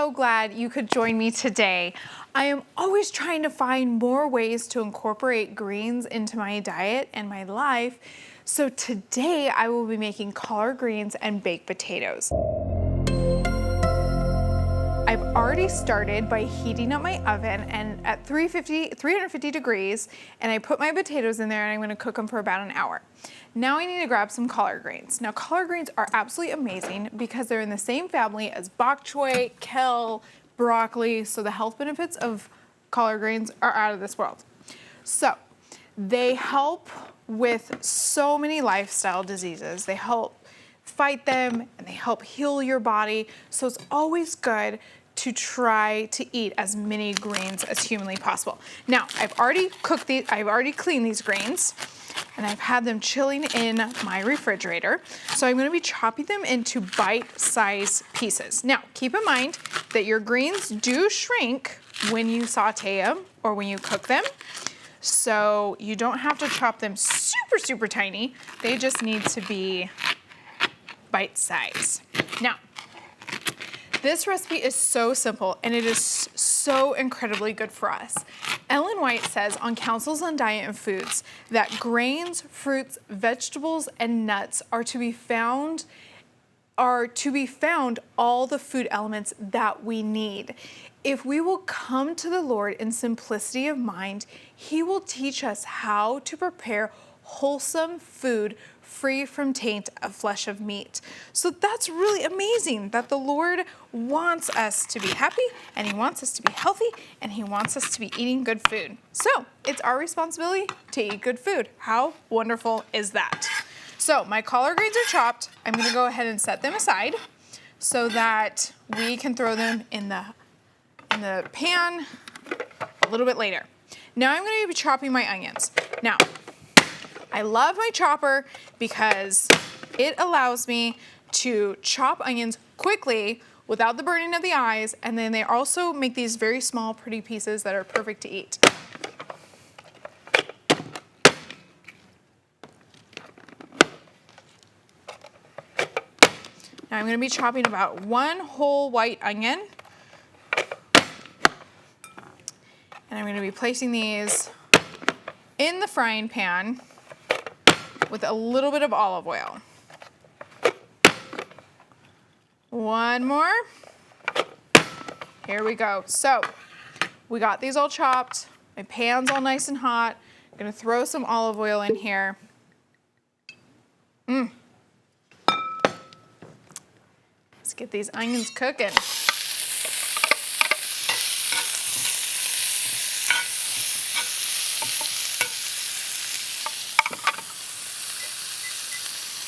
so glad you could join me today. I am always trying to find more ways to incorporate greens into my diet and my life. So today I will be making collard greens and baked potatoes. I've already started by heating up my oven and at 350 degrees, and I put my potatoes in there and I'm gonna cook them for about an hour. Now I need to grab some collard greens. Now collard greens are absolutely amazing because they're in the same family as bok choy, kale, broccoli, so the health benefits of collard greens are out of this world. So they help with so many lifestyle diseases. They help fight them and they help heal your body. So it's always good to try to eat as many greens as humanly possible. Now, I've already cleaned these greens and I've had them chilling in my refrigerator. So I'm gonna be chopping them into bite-sized pieces. Now, keep in mind that your greens do shrink when you saute them or when you cook them. So you don't have to chop them super, super tiny. They just need to be bite size. Now, this recipe is so simple and it is so incredibly good for us. Ellen White says on Counsels on Diet and Foods that grains, fruits, vegetables, and nuts are to be found all the food elements that we need. If we will come to the Lord in simplicity of mind, He will teach us how to prepare wholesome food free from taint of flesh of meat. So that's really amazing that the Lord wants us to be happy and He wants us to be healthy and He wants us to be eating good food. So it's our responsibility to eat good food. How wonderful is that? So my collard greens are chopped. I'm gonna go ahead and set them aside so that we can throw them in the pan a little bit later. Now I'm gonna be chopping my onions. Now, I love my chopper because it allows me to chop onions quickly without the burning of the eyes, and then they also make these very small, pretty pieces that are perfect to eat. Now I'm gonna be chopping about one whole white onion, and I'm gonna be placing these in the frying pan with a little bit of olive oil. One more. Here we go. So we got these all chopped. My pan's all nice and hot. I'm gonna throw some olive oil in here. Let's get these onions cooking.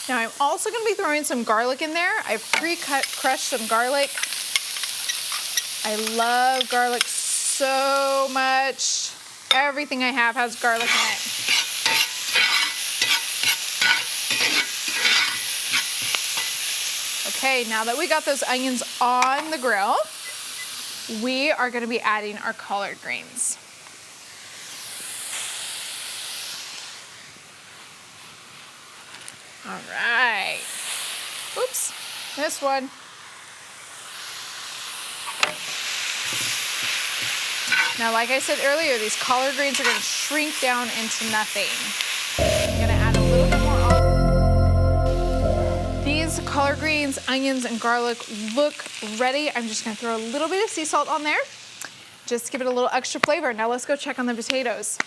Now I'm also gonna be throwing some garlic in there. I've crushed some garlic. I love garlic so much. Everything I have has garlic in it. Okay, now that we got those onions on the grill, we are gonna be adding our collard greens. All right. Oops, this one. Now, like I said earlier, these collard greens are gonna shrink down into nothing. I'm gonna add a little bit more olive. These collard greens, onions, and garlic look ready. I'm just gonna throw a little bit of sea salt on there. Just give it a little extra flavor. Now let's go check on the potatoes.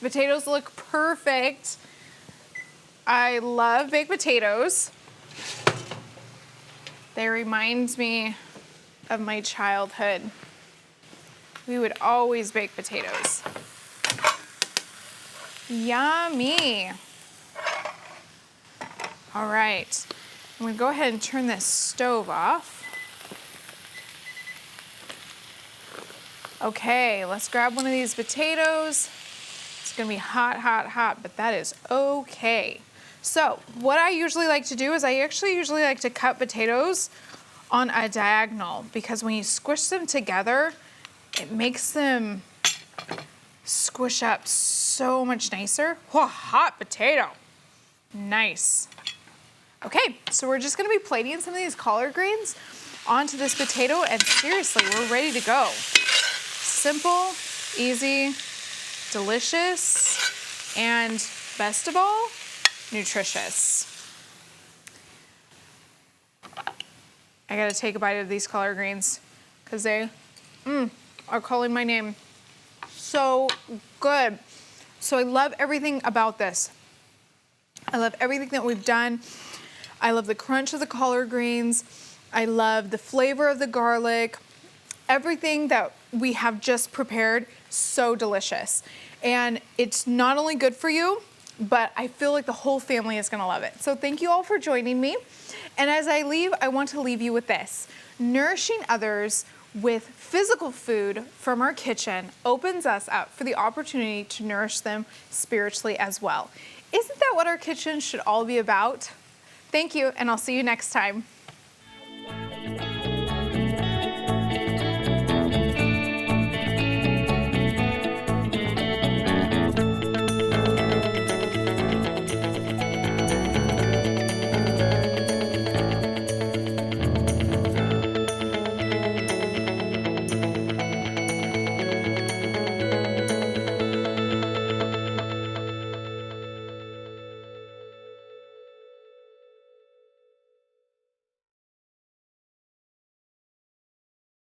Potatoes look perfect. I love baked potatoes. They remind me of my childhood. We would always bake potatoes. Yummy. All right, I'm gonna go ahead and turn this stove off. Okay, let's grab one of these potatoes. It's gonna be hot, hot, hot, but that is okay. So what I usually like to do is I actually usually like to cut potatoes on a diagonal because when you squish them together, it makes them squish up so much nicer. Whoa, hot potato. Nice. Okay, so we're just gonna be plating some of these collard greens onto this potato, and seriously, we're ready to go. Simple, easy, delicious, and best of all, nutritious. I gotta take a bite of these collard greens because they are calling my name. So good. So I love everything about this. I love everything that we've done. I love the crunch of the collard greens. I love the flavor of the garlic. Everything that we have just prepared, so delicious. And it's not only good for you, but I feel like the whole family is gonna love it. So thank you all for joining me. And as I leave, I want to leave you with this. Nourishing others with physical food from our kitchen opens us up for the opportunity to nourish them spiritually as well. Isn't that what our kitchen should all be about? Thank you, and I'll see you next time.